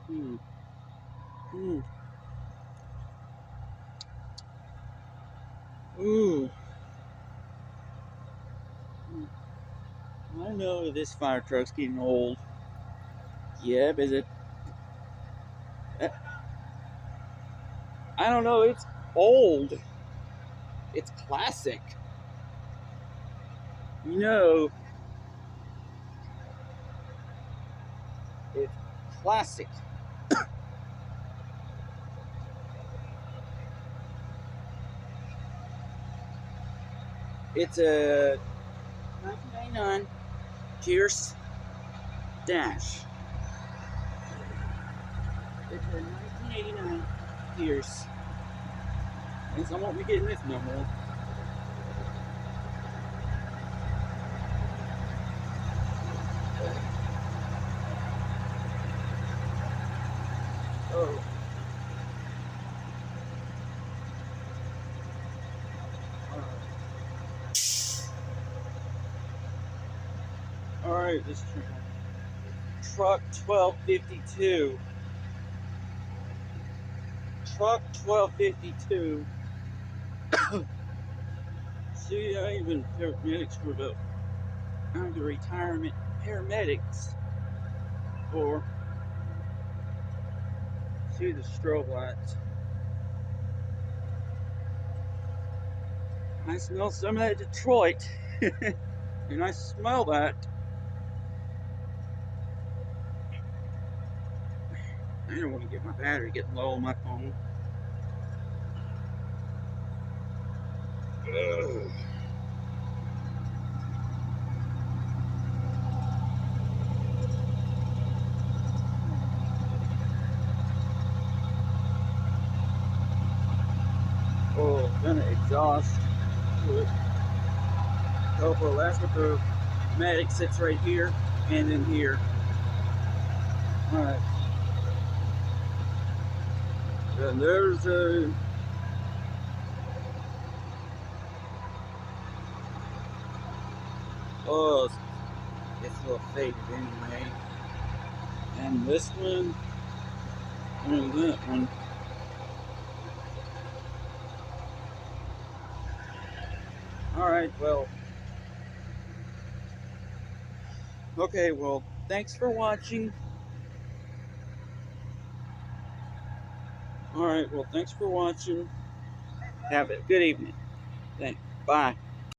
Hmm. Hmm. Ooh. I know this fire truck's getting old. Yeah, but uh, I don't know. It's old. It's classic. You know, it's classic. It's a 1999 Pierce Dash. It's a 1989 Pierce. And I won't be getting this no more. Oh. Alright, this truck 1252. Truck 1252. See, I even paramedics for the retirement paramedics for see the strobe lights. I smell some of that Detroit, and I smell that. I don't want to get my battery getting low on my phone. Ugh. Oh, gonna exhaust. Oh, well, that's what the medic sits right here and in here. Alright. And there's a. Oh, it's a little faded anyway. And this one, and that one. Alright, well. Okay, well, thanks for watching. Alright, well, thanks for watching. Have a good evening. Thanks. Bye.